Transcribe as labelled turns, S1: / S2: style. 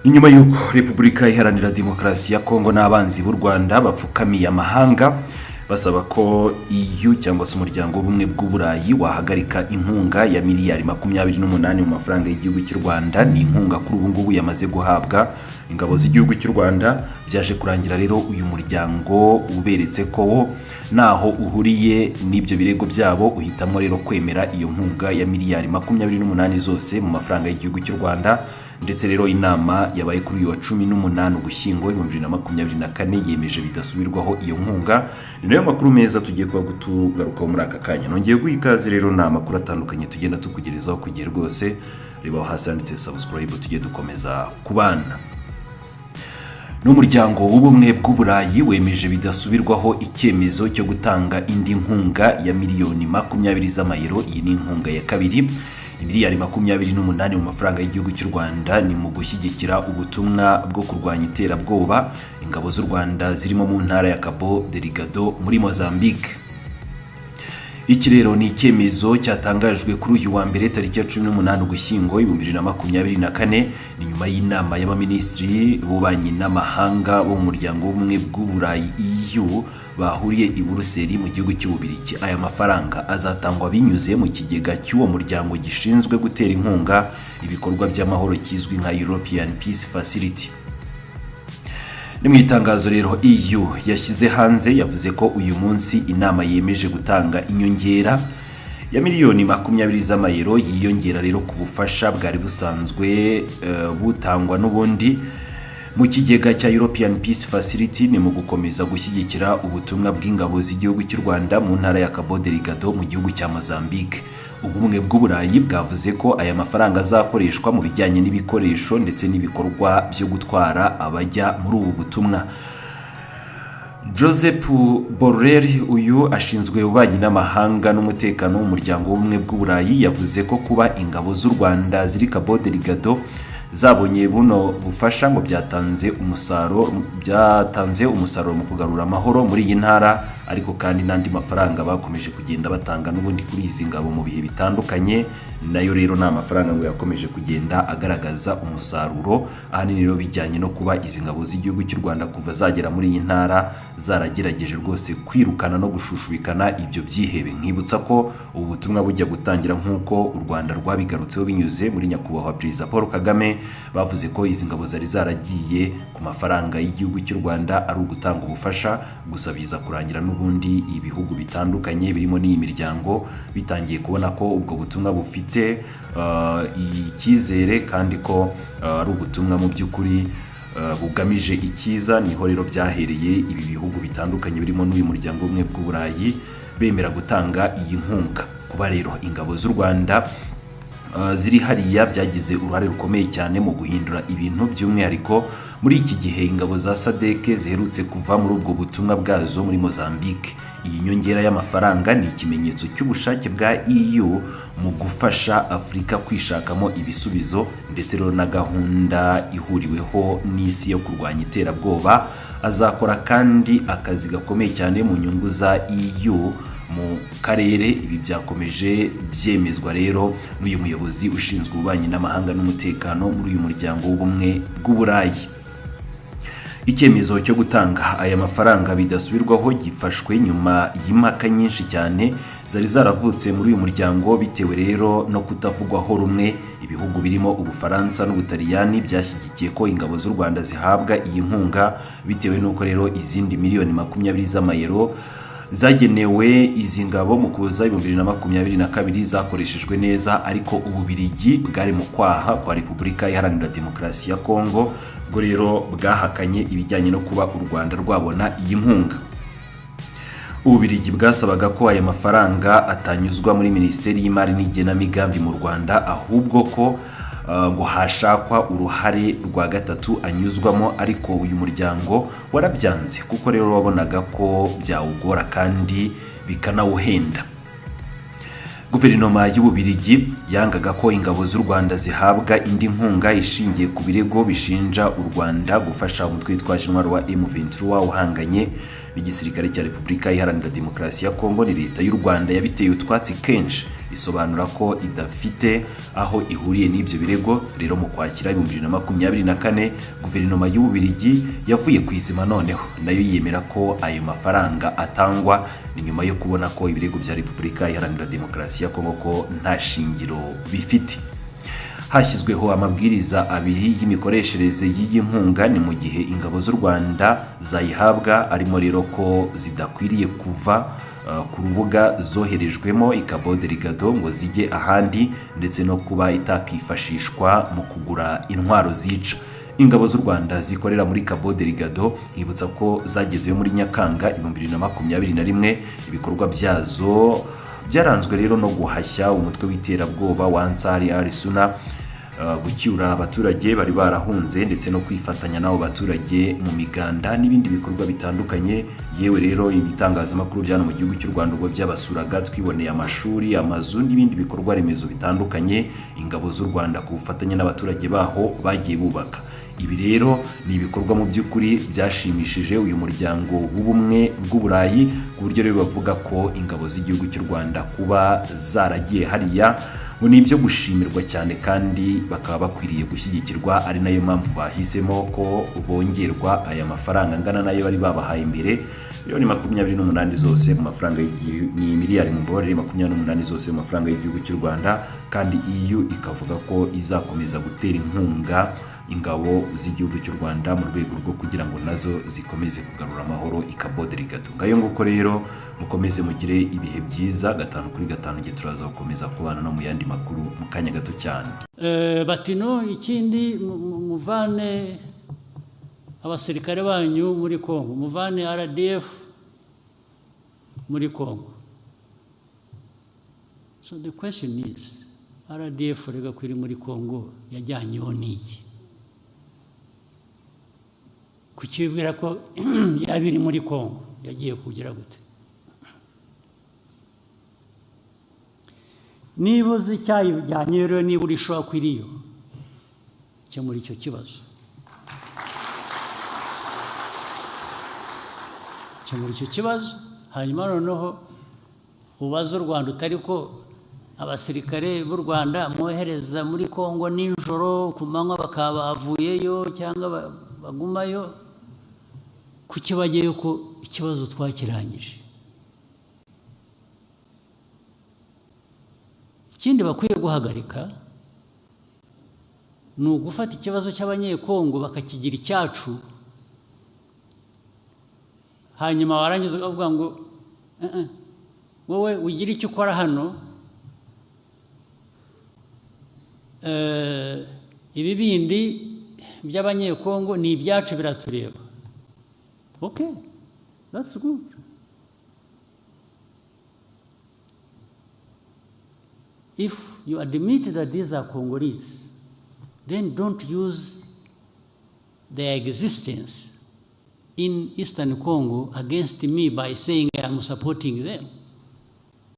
S1: Inyuma y'uko Repubulika Iharanira Demokarasi ya Kongo n'abanzi b'u Rwanda bapfukamiye amahanga basaba ko EU cyangwa se umuryango w'ubumwe bw'uburayi wahagarika inkunga ya miliyari 28 mu mafaranga y'igihugu cy'u Rwanda, ni inkunga kuri ubu ngubu yamaze guhabwa ingabo z'igihugu cy'u Rwanda. Byaje kurangira rero uyu muryango uberetse ko naho uhuriye n'ibyo birego byabo, uhitamo rero kwemera iyo nkunga ya miliyari 28 zose mu mafaranga y'igihugu cy'u Rwanda. Ndetse rero inama yabaye kuri uyu wa 18 Ugushyingo 2024 yemeje bidasubirwaho iyo nkunga. Ni nayo makuru meza tugiye kuba gutugarukaho muri aka kanya. Nongeye guha ikaze rero na makuru atandukanye tugenda tukugerezaho kugiye rwose. Reba hasi handitse subscribe tugiye dukomeza kubana. N'umuryango w'ubumwe bw'uburayi wemeje bidasubirwaho icyemezo cyo gutanga indi nkunga ya miliyoni 20 z'amayero. Iyi ni inkunga ya kabiri, miliyari 28 mu mafaranga y'igihugu cy'u Rwanda, ni mu gushyigikira ubutumwa bwo kurwanya iterabwoba ingabo z'u Rwanda zirimo mu ntara ya Cabo Delgado muri Mozambique. Iki rero ni icyemezo cyatangajwe kuri uyu wa mbere tariki ya 18 Ugushyingo 2024, ni nyuma y'inama y'abaminisitiri b'ububanyi n'amahanga bo mu muryango w'ubumwe bw'uburayi EU bahuriye i Buruseli mu gihugu cy'Ububiligi. Aya mafaranga azatangwa binyuze mu kigega cy'uwo muryango gishinzwe gutera inkunga ibikorwa by'amahoro kizwi nka European Peace Facility. Ni mu itangazo rero EU yashyize hanze yavuze ko uyu munsi inama yemeje gutanga inyongera ya miliyoni 20 z'amayero, yiyongera rero ku bufasha bwari busanzwe butangwa n'ubundi mu kigega cya European Peace Facility, ni mu gukomeza gushyigikira ubutumwa bw'ingabo z'igihugu cy'u Rwanda mu ntara ya Cabo Delgado mu gihugu cya Mozambique. Ubumwe bw'uburayi bwavuze ko aya mafaranga azakoreshwa mu bijyanye n'ibikoresho ndetse n'ibikorwa byo gutwara abajya muri ubu butumwa. Joseph Borrell, uyu ashinzwe ububanyi n'amahanga n'umutekano w'umuryango w'ubumwe bw'uburayi, yavuze ko kuba ingabo z'u Rwanda ziri Cabo Delgado zabonye buno bufasha ngo byatanze umusaruro mu kugarura amahoro muri iyi ntara, ariko kandi n'andi mafaranga bakomeje kugenda batanga n'ubundi kuri izi ngabo mu bihe bitandukanye, nayo rero nta mafaranga ngo yakomeje kugenda agaragaza umusaruro. Ahanini rero bijyanye no kuba izi ngabo z'igihugu cy'u Rwanda kuva zagera muri iyi ntara zaragerageje rwose kwirukana no gushushubikana ibyo byihebe. Nkibutsa ko ubu butumwa bujya gutangira nk'uko u Rwanda rwabigarutseho binyuze muri nyakubahwa Perezida Paul Kagame, bavuze ko izi ngabo zari zaragiye ku mafaranga y'igihugu cy'u Rwanda ari ugutanga ubufasha, gusa biza kurangira n'ubundi ibihugu bitandukanye birimo n'iyi miryango bitangiye kubona ko ubwo butumwa bufite icyizere kandi ko ari ubutumwa mu by'ukuri bugamije icyiza. Niho rero byahereye ibi bihugu bitandukanye birimo n'uyu muryango w'ubumwe bw'uburayi bemera gutanga iyi nkunga. Kuba rero ingabo z'u Rwanda ziri hariya byagize uruhare rukomeye cyane mu guhindura ibintu, by'umwihariko muri iki gihe ingabo za SADC ziherutse kuva muri ubwo butumwa bwazo muri Mozambique. Iyi nyongera y'amafaranga ni ikimenyetso cy'ubushake bwa EU mu gufasha Afurika kwishakamo ibisubizo, ndetse rero na gahunda ihuriweho n'isi yo kurwanya iterabwoba. Azakora kandi akazi gakomeye cyane mu nyungu za EU mu karere. Ibi byakomeje byemezwa rero n'uyu muyobozi ushinzwe ububanyi n'amahanga n'umutekano muri uyu muryango w'ubumwe bw'uburayi. Icyemezo cyo gutanga aya mafaranga bidasubirwaho gifashwe nyuma y'impaka nyinshi cyane zari zaravutse muri uyu muryango, bitewe rero no kutavugwaho rumwe. Ibihugu birimo Ubufaransa n'Ubutaliyani byashyigikiye ko ingabo z'u Rwanda zihabwa iyi nkunga, bitewe n'uko rero izindi miliyoni 20 z'amayero zagenewe izi ngabo mu kuza 2022 zakoreshejwe neza, ariko Ububiligi bwari mu kwaha kwa Repubulika Iharanira Demokarasi ya Kongo, bwo rero bwahakanye ibijyanye no kuba u Rwanda rwabona iyi nkunga. Ububiligi bwasabaga ko aya mafaranga atanyuzwa muri Minisiteri y'Imari n'Igenamigambi mu Rwanda, ahubwo ko ngo hashakwa uruhare rwa gatatu anyuzwamo, ariko uyu muryango warabyanze kuko rero wabonaga ko byawugora kandi bikanawuhenda. Guverinoma y'Ububiligi yangaga ko ingabo z'u Rwanda zihabwa indi nkunga ishingiye ku birego bishinja u Rwanda gufasha umutwe witwaje intwaro wa M23 uhanganye n'igisirikare cya Repubulika Iharanira Demokarasi ya Kongo. Ni leta y'u Rwanda yabiteye utwatsi kenshi, isobanura ko idafite aho ihuriye n'ibyo birego. Rero mu Kwakira 2024 guverinoma y'Ububiligi yavuye ku izima noneho nayo yemera ko ayo mafaranga atangwa ni nyuma yo kubona ko ibirego bya Repubulika Iharanira Demokarasi ya Kongo ko nta shingiro bifite. Hashyizweho amabwiriza abiri y'imikoreshereze y'iyi nkunga ni mu gihe ingabo z'u Rwanda zayihabwa, arimo rero ko zidakwiriye kuva ku rubuga zoherejwemo Cabo Delgado ngo zijye ahandi, ndetse no kuba itakifashishwa mu kugura intwaro zica. Ingabo z'u Rwanda zikorera muri Cabo Delgado ibutsa ko zagezeyo muri Nyakanga 2021. Ibikorwa byazo byaranzwe rero no guhashya umutwe w'iterabwoba wa Ansar al-Sunna, gucyura abaturage bari barahunze ndetse no kwifatanya n'abo baturage mu miganda n'ibindi bikorwa bitandukanye. Yewe rero ibitangazamakuru byano mu gihugu cy'u Rwanda ubwo byabasuraga twiboneye amashuri, amazu n'ibindi bikorwa remezo bitandukanye ingabo z'u Rwanda ku bufatanye n'abaturage baho bagiye bubaka. Ibi rero ni ibikorwa mu by'ukuri byashimishije uyu muryango w'ubumwe bw'Uburayi, ku buryo rero bavuga ko ingabo z'igihugu cy'u Rwanda kuba zaragiye hariya ngo ni ibyo gushimirwa cyane kandi bakaba bakwiriye gushyigikirwa. Ari nayo mpamvu bahisemo ko bongerwa aya mafaranga angana nayo bari babahaye imbere, miliyoni 28 zose mu mafaranga ni miliyari mu mbore 28 zose mu mafaranga y'igihugu cy'u Rwanda. Kandi EU ikavuga ko izakomeza gutera inkunga ingabo z'igihugu cy'u Rwanda mu rwego rwo kugira ngo nazo zikomeze kugarura amahoro i Cabo Delgado. Ngayo nguko rero mukomeze mugire ibihe byiza. 5 kuri 5 gihe turaza gukomeza kubana no mu yandi makuru mu kanya gato cyane.
S2: Batino ikindi muvane abasirikare banyu muri Kongo, muvane RDF muri Kongo. So the question is, RDF rega kwiri muri Kongo yajyanyeho n'iki? Kucyibwira ko yabiri muri Kongo yagiye kugira gute? Niba uzi icyayijyanye rero, niba uri shwa kwiriyo muri icyo kibazo, muri icyo kibazo, hanyuma noneho ubaza u Rwanda utari ko abasirikare b'u Rwanda mwohereza muri Kongo nijoro ku manywa bakaba bavuyeyo cyangwa bagumayo, kuki bagiye ko ikibazo twakirangije? Ikindi bakwiye guhagarika ni ugufata ikibazo cy'abanyekongo bakakigira icyacu, hanyuma warangiza ukavuga ngo wowe ugira icyo ukora hano, ibi bindi by'abanyekongo ni ibyacu biratureba. Okay, that's good. If you admit that these are Congolese, then don't use their existence in Eastern Congo against me by saying I am supporting them.